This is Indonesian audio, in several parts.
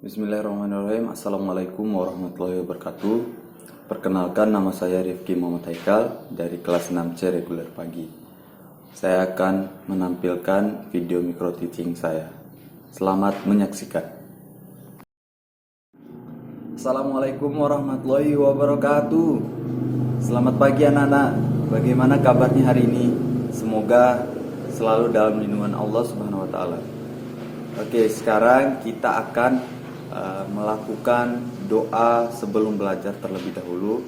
Bismillahirrahmanirrahim. Assalamualaikum warahmatullahi wabarakatuh. Perkenalkan, nama saya Rifki Muhammad Haikal dari kelas 6C reguler pagi. Saya akan menampilkan video micro teaching saya. Selamat menyaksikan. Assalamualaikum warahmatullahi wabarakatuh. Selamat pagi anak-anak. Bagaimana kabarnya hari ini? Semoga selalu dalam lindungan Allah Subhanahu wa taala. Oke, sekarang kita akan melakukan doa sebelum belajar terlebih dahulu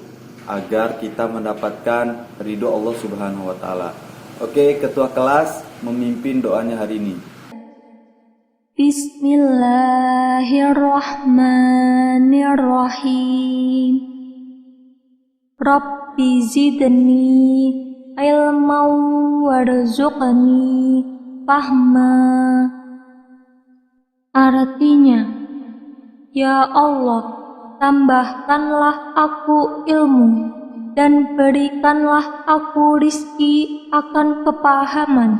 agar kita mendapatkan ridho Allah Subhanahu wa taala. Oke, ketua kelas memimpin doanya hari ini. Bismillahirrahmanirrahim. Rabbi zidni ilman warzuqni fahma. Artinya, ya Allah, tambahkanlah aku ilmu dan berikanlah aku rizki akan kepahaman.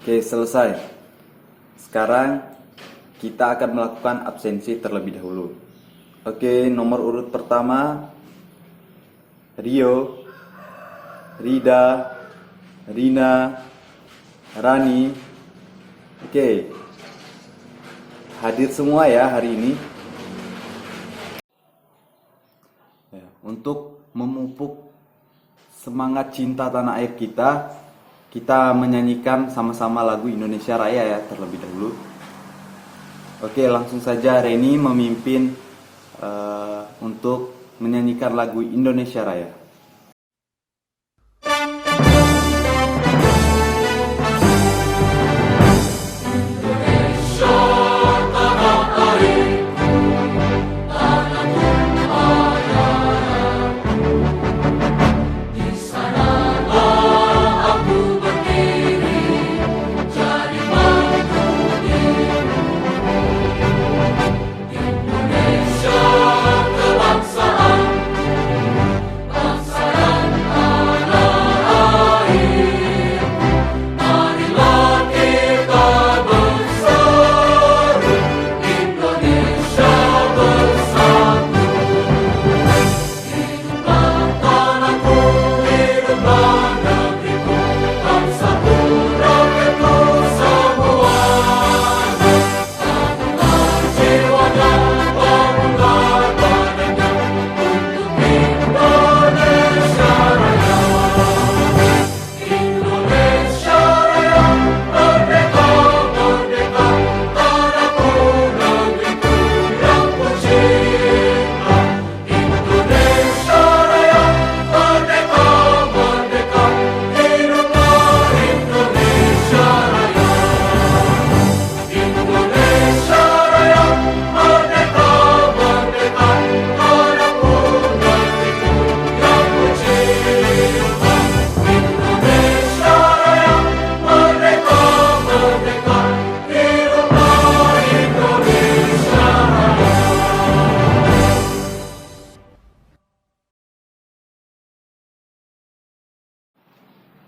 Oke, selesai. Sekarang kita akan melakukan absensi terlebih dahulu. Oke, nomor urut pertama Rio, Rida, Rina, Rani. Oke, hadir semua ya hari ini. Untuk memupuk semangat cinta tanah air kita menyanyikan sama-sama lagu Indonesia Raya ya terlebih dahulu. Oke, langsung saja Reni memimpin untuk menyanyikan lagu Indonesia Raya.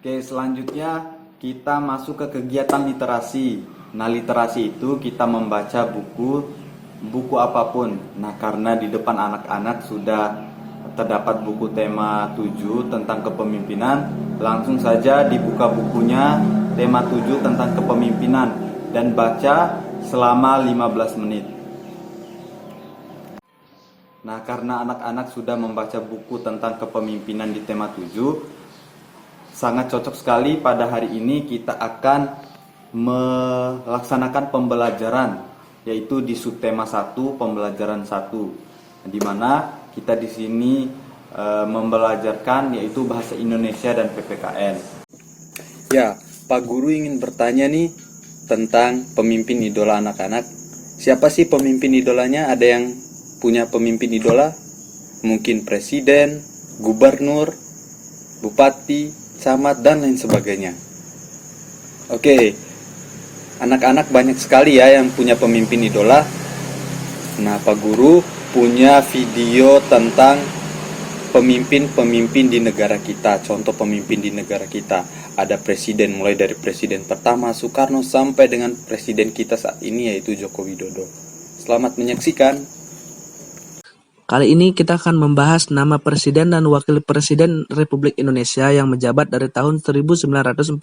Oke, selanjutnya kita masuk ke kegiatan literasi. Nah, literasi itu kita membaca buku apapun. Nah, karena di depan anak-anak sudah terdapat buku tema 7 tentang kepemimpinan, langsung saja dibuka bukunya tema 7 tentang kepemimpinan dan baca selama 15 menit. Nah, karena anak-anak sudah membaca buku tentang kepemimpinan di tema 7, sangat cocok sekali pada hari ini kita akan melaksanakan pembelajaran, yaitu di subtema 1 pembelajaran 1, di mana kita di sini membelajarkan yaitu bahasa Indonesia dan PPKN. Ya, Pak Guru ingin bertanya nih tentang pemimpin idola anak-anak. Siapa sih pemimpin idolanya? Ada yang punya pemimpin idola? Mungkin presiden, gubernur, bupati, camat, dan lain sebagainya. Oke, anak-anak banyak sekali ya yang punya pemimpin idola. Nah, Pak Guru punya video tentang pemimpin-pemimpin di negara kita. Contoh pemimpin di negara kita, ada presiden, mulai dari presiden pertama Soekarno sampai dengan presiden kita saat ini, yaitu Joko Widodo. Selamat menyaksikan. Kali ini kita akan membahas nama Presiden dan Wakil Presiden Republik Indonesia yang menjabat dari tahun 1945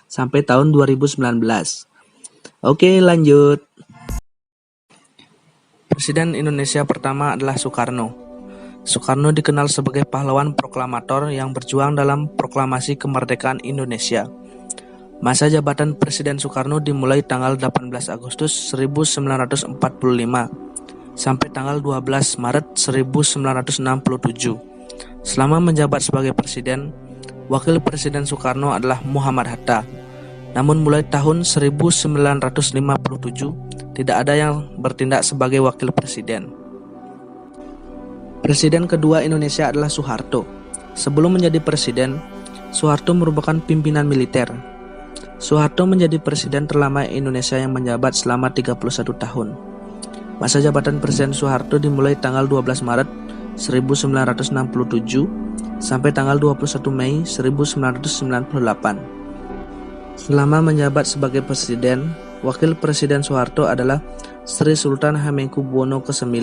sampai tahun 2019. Oke, lanjut. Presiden Indonesia pertama adalah Soekarno. Soekarno dikenal sebagai pahlawan proklamator yang berjuang dalam proklamasi kemerdekaan Indonesia. Masa jabatan Presiden Soekarno dimulai tanggal 18 Agustus 1945 sampai tanggal 12 Maret 1967. Selama menjabat sebagai presiden, Wakil Presiden Soekarno adalah Muhammad Hatta. Namun mulai tahun 1957 tidak ada yang bertindak sebagai wakil presiden. Presiden kedua Indonesia adalah Soeharto. Sebelum menjadi presiden, Soeharto merupakan pimpinan militer. Soeharto menjadi presiden terlama Indonesia yang menjabat selama 31 tahun. Masa jabatan Presiden Soeharto dimulai tanggal 12 Maret 1967 sampai tanggal 21 Mei 1998. Selama menjabat sebagai presiden, Wakil Presiden Soeharto adalah Sri Sultan Hamengkubuwono ke-9.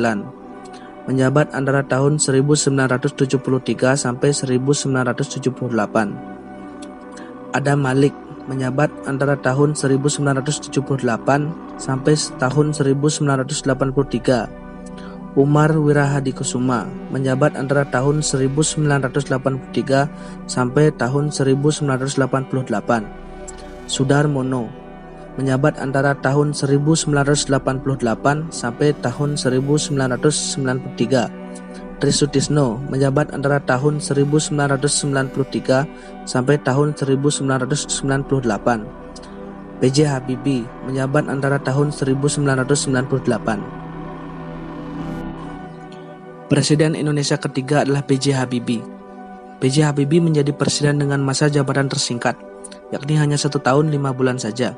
Menjabat antara tahun 1973 sampai 1978. Adam Malik menjabat antara tahun 1978 sampai tahun 1983. Umar Wirahadikusuma menjabat antara tahun 1983 sampai tahun 1988. Sudarmono menjabat antara tahun 1988 sampai tahun 1993. Trisutisno menjabat antara tahun 1993 sampai tahun 1998. B.J. Habibie menjabat antara tahun 1998. Presiden Indonesia ketiga adalah B.J. Habibie. B.J. Habibie menjadi presiden dengan masa jabatan tersingkat, yakni hanya 1 tahun 5 bulan saja.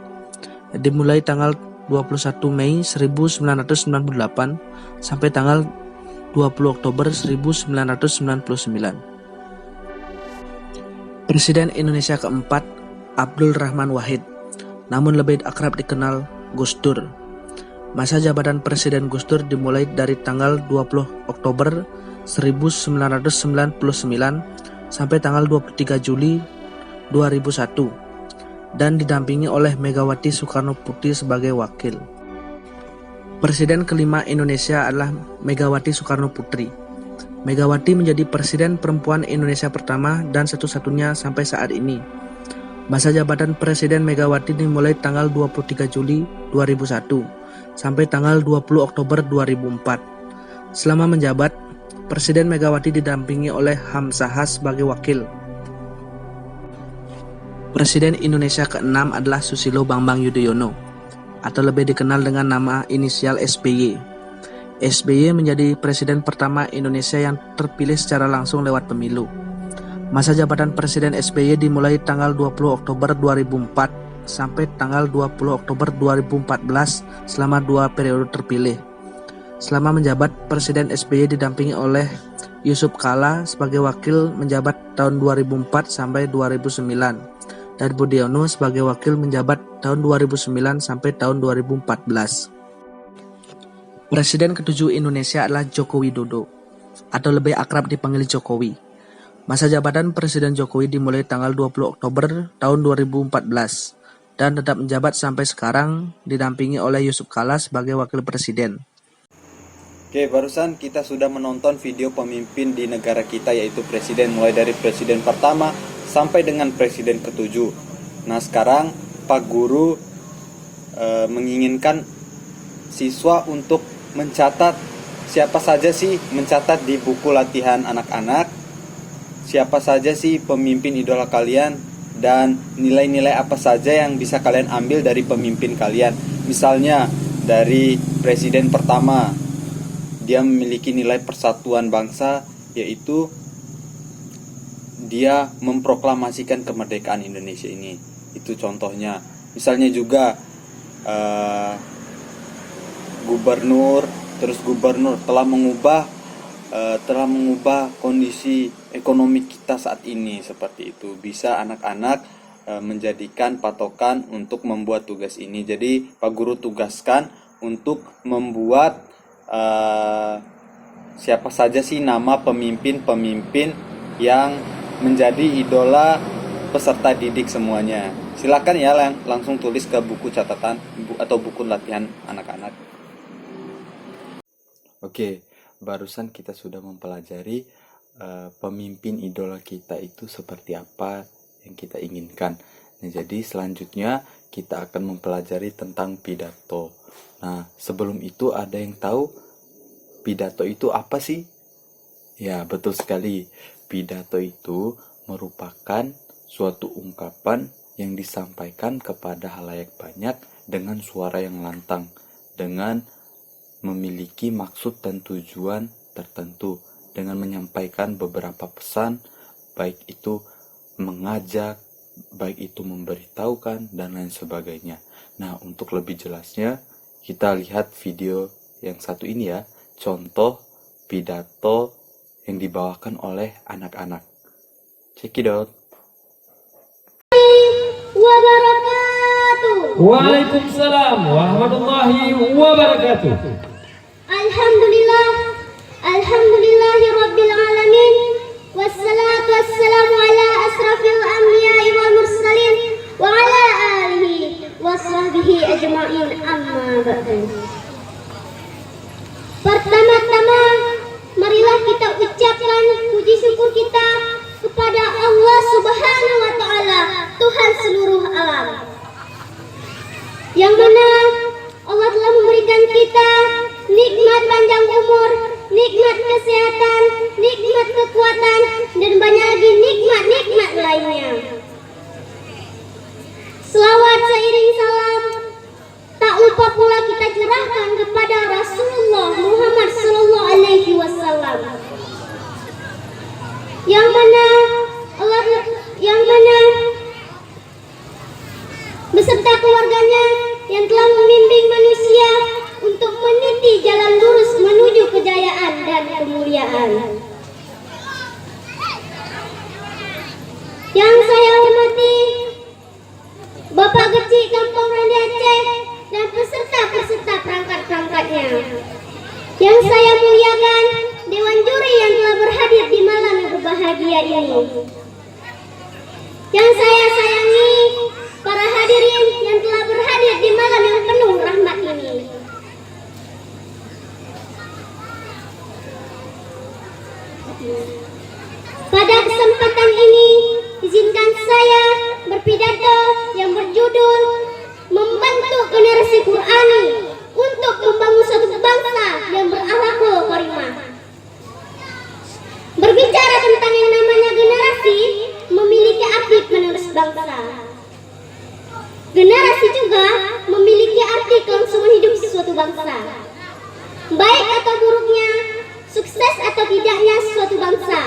Dimulai tanggal 21 Mei 1998 sampai tanggal 20 Oktober 1999. Presiden Indonesia keempat Abdul Rahman Wahid, namun lebih akrab dikenal Gus Dur. Masa jabatan Presiden Gus Dur dimulai dari tanggal 20 Oktober 1999 sampai tanggal 23 Juli 2001 dan didampingi oleh Megawati Soekarno Putri sebagai wakil. Presiden kelima Indonesia adalah Megawati Soekarno Putri. Megawati menjadi presiden perempuan Indonesia pertama dan satu-satunya sampai saat ini. Masa jabatan Presiden Megawati dimulai tanggal 23 Juli 2001 sampai tanggal 20 Oktober 2004. Selama menjabat, Presiden Megawati didampingi oleh Hamzahas sebagai wakil. Presiden Indonesia ke-6 adalah Susilo Bambang Yudhoyono, atau lebih dikenal dengan nama inisial SBY. SBY menjadi presiden pertama Indonesia yang terpilih secara langsung lewat pemilu. Masa jabatan Presiden SBY dimulai tanggal 20 Oktober 2004 sampai tanggal 20 Oktober 2014 selama 2 periode terpilih. Selama menjabat, Presiden SBY didampingi oleh Yusuf Kala sebagai wakil menjabat tahun 2004 sampai 2009. Dan Budiono sebagai wakil menjabat tahun 2009 sampai tahun 2014. Presiden ketujuh Indonesia adalah Joko Widodo, atau lebih akrab dipanggil Jokowi. Masa jabatan Presiden Jokowi dimulai tanggal 20 Oktober tahun 2014 dan tetap menjabat sampai sekarang didampingi oleh Yusuf Kala sebagai wakil presiden. Oke, barusan kita sudah menonton video pemimpin di negara kita, yaitu presiden, mulai dari presiden pertama sampai dengan presiden ke-7. Nah, sekarang Pak Guru menginginkan siswa untuk mencatat siapa saja sih, mencatat di buku latihan anak-anak siapa saja sih pemimpin idola kalian dan nilai-nilai apa saja yang bisa kalian ambil dari pemimpin kalian. Misalnya dari presiden pertama, dia memiliki nilai persatuan bangsa, yaitu dia memproklamasikan kemerdekaan Indonesia ini. Itu contohnya. Misalnya juga gubernur telah mengubah telah mengubah kondisi ekonomi kita saat ini seperti itu. Bisa anak-anak menjadikan patokan untuk membuat tugas ini. Jadi Pak Guru tugaskan untuk membuat siapa saja sih nama pemimpin-pemimpin yang menjadi idola peserta didik semuanya. Silakan ya langsung tulis ke buku catatan atau buku latihan anak-anak. Oke, barusan kita sudah mempelajari pemimpin idola kita itu seperti apa yang kita inginkan. Nah, jadi selanjutnya kita akan mempelajari tentang pidato. Nah, sebelum itu ada yang tahu pidato itu apa sih? Ya, betul sekali. Pidato itu merupakan suatu ungkapan yang disampaikan kepada halayak banyak dengan suara yang lantang, dengan memiliki maksud dan tujuan tertentu, dengan menyampaikan beberapa pesan, baik itu mengajak, baik itu memberitahukan, dan lain sebagainya. Nah, untuk lebih jelasnya, kita lihat video yang satu ini ya, contoh pidato yang dibawakan oleh anak-anak. Check it out. Waalaikumsalam warahmatullahi wabarakatuh. Alhamdulillah, alhamdulillahi rabbil alamin. Wassalatu wassalamu ala asrafil anbiya'i wal mursalin wa ala alihi wa sahbihi ajma'in, amma ba'du. Pertama-tama marilah kita ucapkan puji syukur kita kepada Allah Subhanahu wa taala, Tuhan seluruh alam. Yang mana Allah telah memberikan kita nikmat panjang umur, nikmat kesehatan, nikmat kekuatan, dan banyak lagi nikmat-nikmat lainnya. Selawat seiring salam tak lupa pula kita curahkan kepada Rasulullah Muhammad sallallahu alaihi wasallam. Yang mana beserta keluarganya yang telah membimbing manusia untuk meniti jalan lurus menuju kejayaan dan kemuliaan. Yang saya hormati Bapak Kecil Kampung Randi Aceh dan peserta-peserta perangkat-perangkatnya. Yang saya muliakan Dewan Juri yang telah berhadir di malam yang berbahagia ini. Yang saya sayangi para hadirin yang telah berhadir di malam yang penuh rahmat ini. Pada kesempatan ini, izinkan saya berpidato yang berjudul Membantu Generasi Qur'ani untuk membangun suatu bangsa yang berakhlakul karimah. Berbicara tentang yang namanya generasi, memiliki arti penerus bangsa. Generasi juga memiliki arti kelangsungan hidup suatu bangsa. Baik atau buruknya, sukses atau tidaknya suatu bangsa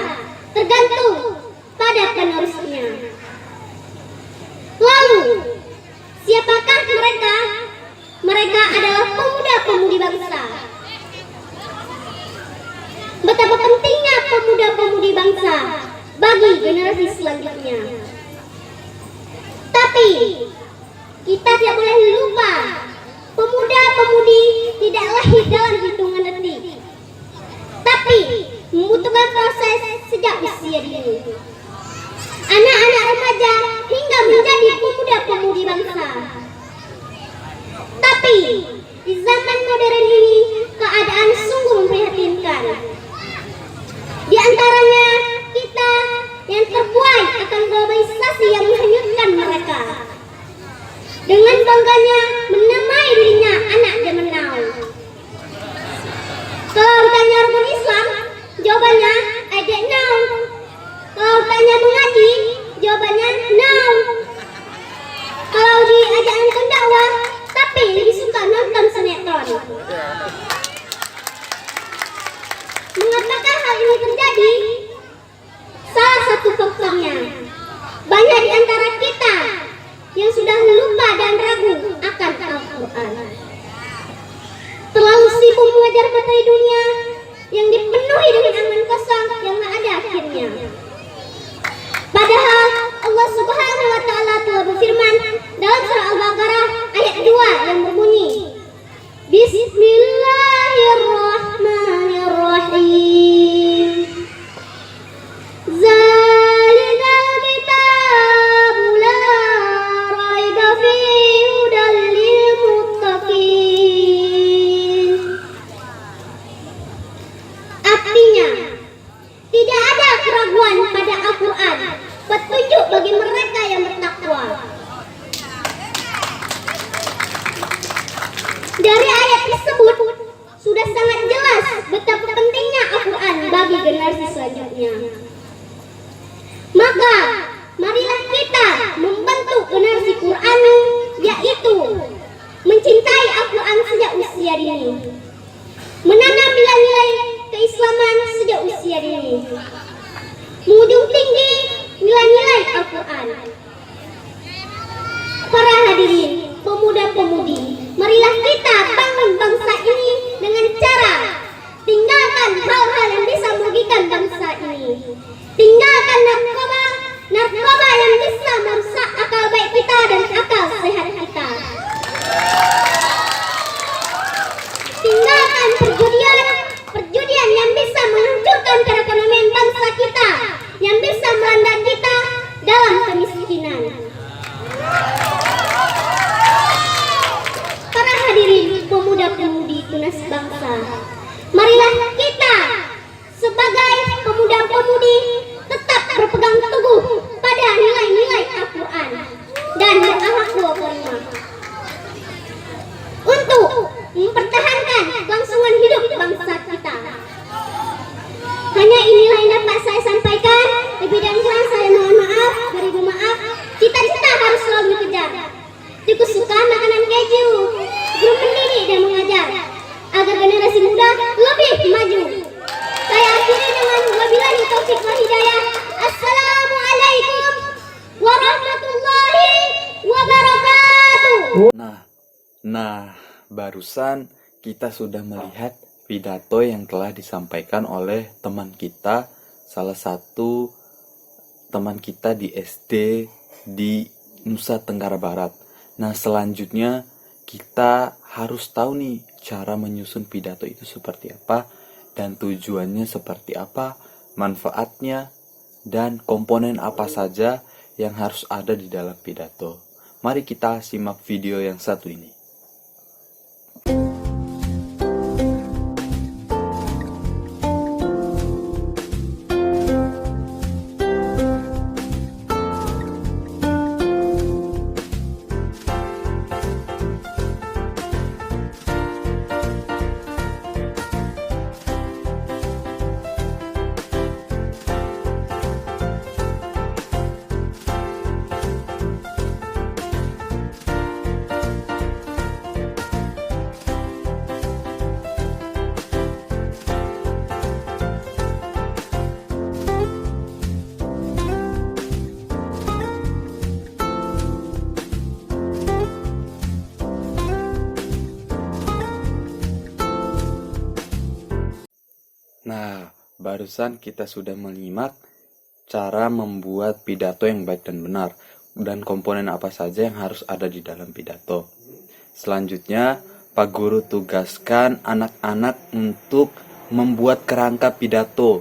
tergantung pada penerusnya. Lalu, siapakah mereka? Mereka adalah pemuda-pemudi bangsa. Betapa pentingnya pemuda-pemudi bangsa bagi generasi selanjutnya. Tapi kita tidak boleh lupa, pemuda-pemudi tidak lahir dalam hitungan detik, tapi membutuhkan proses sejak usia dini. Anak-anak remaja hingga menjadi pemuda-pemudi bangsa. Tapi di zaman modern ini keadaan sungguh memprihatinkan. Di antaranya kita yang terbuai akan globalisasi yang menghanyutkan mereka. Dengan bangganya menamai dirinya anak zaman now. Kalau ditanya rukun Islam, jawabannya I don't know. Kalau tanya mengaji, jawabannya no. Kalau diajak nonton dakwah, tapi lebih suka nonton sinetron. Mengapakah hal ini terjadi? Salah satu faktornya, banyak di antara kita yang sudah lupa dan ragu akan Al-Quran. Terlalu sibuk mengejar materi dunia, yang dipenuhi dengan angan kosong yang tak ada akhirnya. Padahal Allah Subhanahu wa taala telah berfirman dalam surah Al-Baqarah ayat 2 yang berbunyi, Bismillahirrahmanirrahim. Zalikal kitabu la raiba fihi hudal lil muttaqin. Artinya, tidak ada keraguan pada Al-Quran, petunjuk bagi mereka yang bertakwa. Dari ayat tersebut sudah sangat jelas betapa pentingnya Al-Quran bagi generasi selanjutnya. Maka, marilah kita membentuk generasi Qurani, yaitu mencintai Al-Quran sejak usia dini, menanam nilai-nilai keislaman sejak usia dini, menjunjung tinggi nilai-nilai Al-Quran. Para hadirin, pemuda-pemudi, marilah kita bangun bangsa ini dengan cara tinggalkan hal-hal yang bisa merugikan bangsa ini. Tinggalkan narkoba yang bisa merusak akal baik kita dan akal sehat kita. Tinggalkan perjudian yang bisa menghancurkan perekonomian bangsa kita, yang bisa melanda kita dalam kemiskinan. Para hadirin, pemuda-pemudi tunas bangsa, marilah kita sebagai pemuda-pemudi tetap berpegang teguh pada nilai-nilai Al-Quran dan berakhlak karimah untuk mempertahankan kelangsungan hidup bangsa kita. Hanya inilah yang dapat saya sampaikan. Lebih dan kurang saya mohon maaf, beribu maaf. Cita-cita harus selalu dikejar. Tikus suka makanan keju, guru mendidik dan mengajar agar generasi muda lebih maju. Saya akhiri dengan wabillahi taufik wal hidayah. Assalamualaikum warahmatullahi wabarakatuh. Nah, barusan kita sudah melihat pidato yang telah disampaikan oleh teman kita, salah satu teman kita di SD di Nusa Tenggara Barat. Nah, selanjutnya kita harus tahu nih cara menyusun pidato itu seperti apa dan tujuannya seperti apa, manfaatnya dan komponen apa saja yang harus ada di dalam pidato. Mari kita simak video yang satu ini. Nah, barusan kita sudah menyimak cara membuat pidato yang baik dan benar dan komponen apa saja yang harus ada di dalam pidato. Selanjutnya, Pak Guru tugaskan anak-anak untuk membuat kerangka pidato.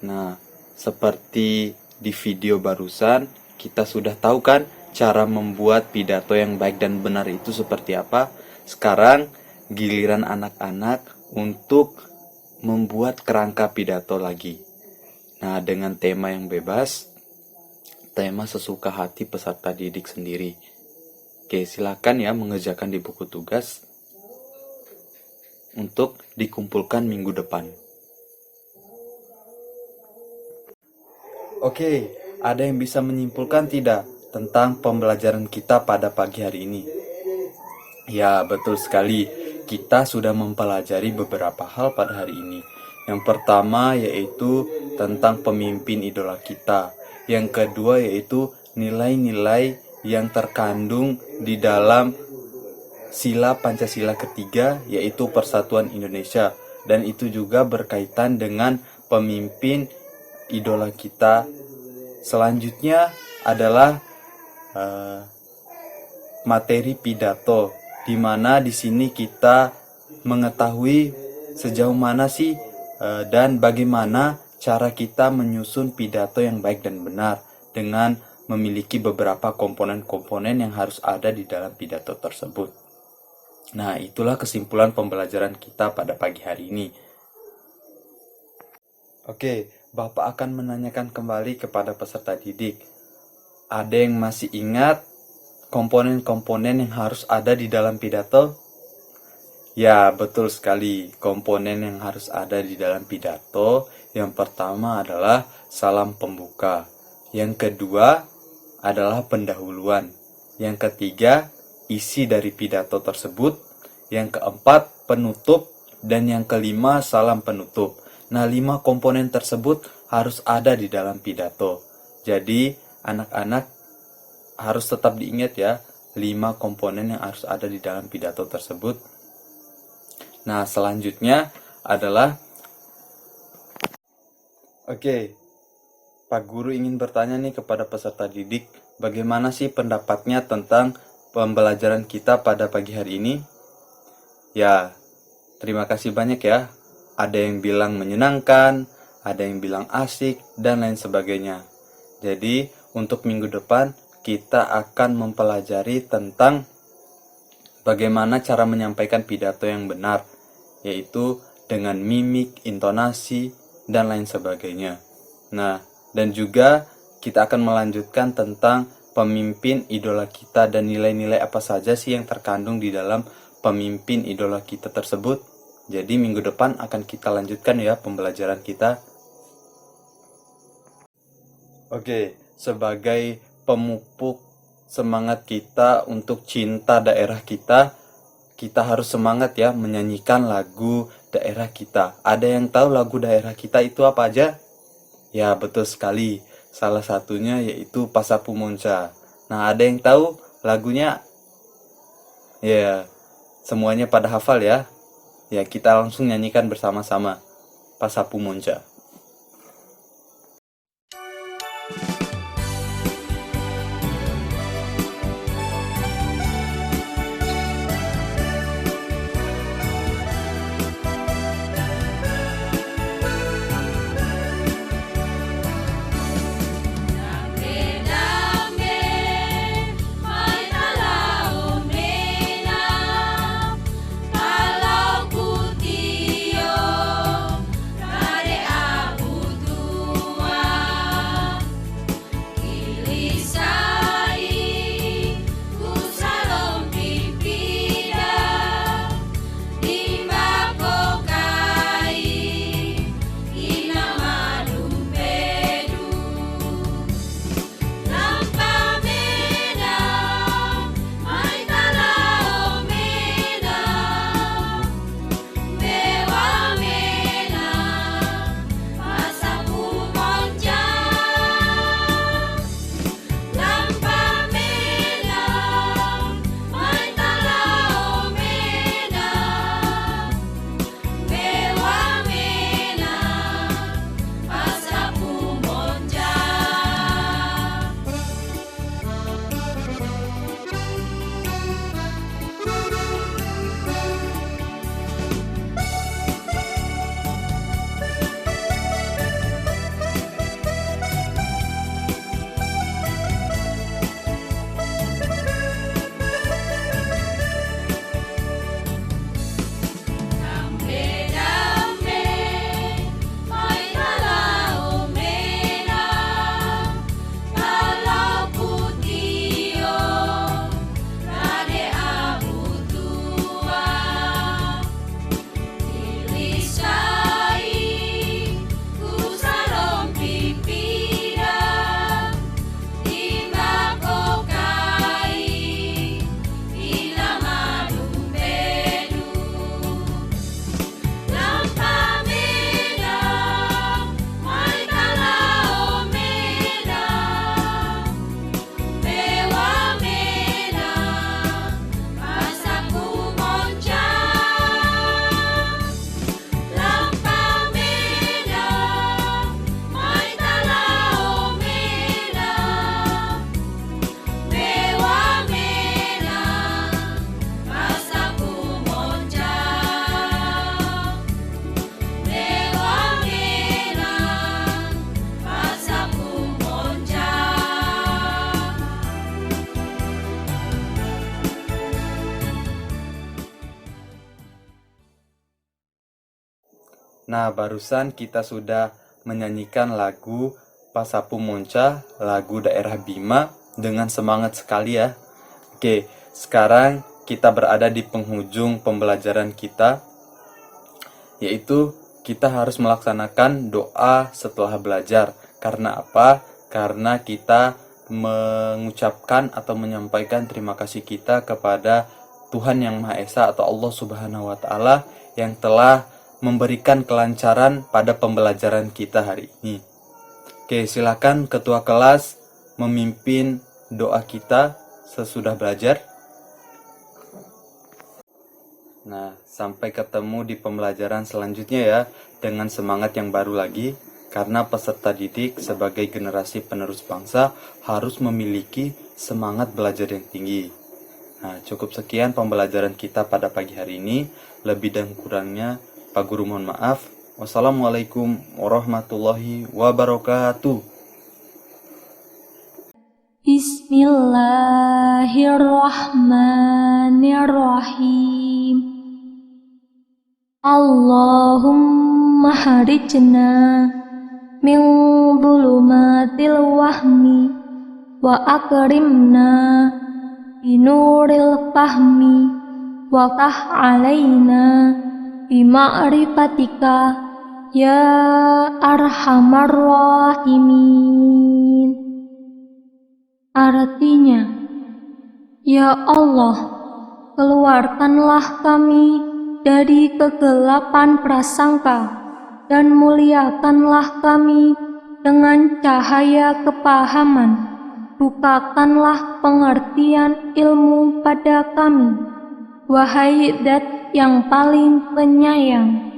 Nah, seperti di video barusan, kita sudah tahu kan cara membuat pidato yang baik dan benar itu seperti apa. Sekarang, giliran anak-anak untuk membuat kerangka pidato lagi. Nah, dengan tema yang bebas, tema sesuka hati peserta didik sendiri. Oke, silakan ya mengerjakan di buku tugas untuk dikumpulkan minggu depan. Oke, ada yang bisa menyimpulkan tidak tentang pembelajaran kita pada pagi hari ini? Ya, betul sekali. Kita sudah mempelajari beberapa hal pada hari ini. Yang pertama yaitu tentang pemimpin idola kita. Yang kedua yaitu nilai-nilai yang terkandung di dalam sila Pancasila ketiga, yaitu Persatuan Indonesia. dan itu juga berkaitan dengan pemimpin idola kita. Selanjutnya adalah materi pidato, di mana di sini kita mengetahui sejauh mana sih dan bagaimana cara kita menyusun pidato yang baik dan benar dengan memiliki beberapa komponen-komponen yang harus ada di dalam pidato tersebut. Nah, itulah kesimpulan pembelajaran kita pada pagi hari ini. Oke, Bapak akan menanyakan kembali kepada peserta didik. Ada yang masih ingat komponen-komponen yang harus ada di dalam pidato? Ya, betul sekali. Komponen yang harus ada di dalam pidato, yang pertama adalah salam pembuka. Yang kedua adalah pendahuluan. Yang ketiga, isi dari pidato tersebut. Yang keempat, penutup. Dan yang kelima, salam penutup. Nah, 5 komponen tersebut harus ada di dalam pidato. Jadi, anak-anak harus tetap diingat ya, 5 komponen yang harus ada di dalam pidato tersebut. Nah, selanjutnya adalah Pak Guru ingin bertanya nih kepada peserta didik, bagaimana sih pendapatnya tentang pembelajaran kita pada pagi hari ini? Ya, terima kasih banyak ya. Ada yang bilang menyenangkan, ada yang bilang asik, dan lain sebagainya. Jadi, untuk minggu depan, kita akan mempelajari tentang bagaimana cara menyampaikan pidato yang benar, yaitu dengan mimik, intonasi, dan lain sebagainya. Nah, dan juga kita akan melanjutkan tentang pemimpin idola kita dan nilai-nilai apa saja sih yang terkandung di dalam pemimpin idola kita tersebut. Jadi minggu depan akan kita lanjutkan ya pembelajaran kita. Sebagai pemupuk semangat kita untuk cinta daerah kita, kita harus semangat ya menyanyikan lagu daerah kita. Ada yang tahu lagu daerah kita itu apa aja? Ya, betul sekali. Salah satunya yaitu Pasapu Monca. Nah, ada yang tahu lagunya? Ya, semuanya pada hafal ya. Ya, kita langsung nyanyikan bersama-sama Pasapu Monca. Nah, barusan kita sudah menyanyikan lagu Pasapu Monca, lagu daerah Bima dengan semangat sekali ya. Oke, sekarang kita berada di penghujung pembelajaran kita, yaitu kita harus melaksanakan doa setelah belajar. Karena apa? Karena kita mengucapkan atau menyampaikan terima kasih kita kepada Tuhan Yang Maha Esa atau Allah Subhanahu wa Ta'ala yang telah memberikan kelancaran pada pembelajaran kita hari ini. Oke, silakan ketua kelas memimpin doa kita sesudah belajar. Nah, sampai ketemu di pembelajaran selanjutnya ya, dengan semangat yang baru lagi, karena peserta didik sebagai generasi penerus bangsa harus memiliki semangat belajar yang tinggi. Nah, cukup sekian pembelajaran kita pada pagi hari ini. Lebih dan kurangnya, Pak Guru mohon maaf. Wassalamualaikum warahmatullahi wabarakatuh. Bismillahirrahmanirrahim. Allahumma harijna min dhulumatil wahmi wa akrimna binuril fahmi wa tah alaina bima'rifatika ya arhamar rahimin. Artinya, ya Allah, keluarkanlah kami dari kegelapan prasangka dan muliakanlah kami dengan cahaya kepahaman. Bukakanlah pengertian ilmu pada kami, wahai Dat yang paling penyayang.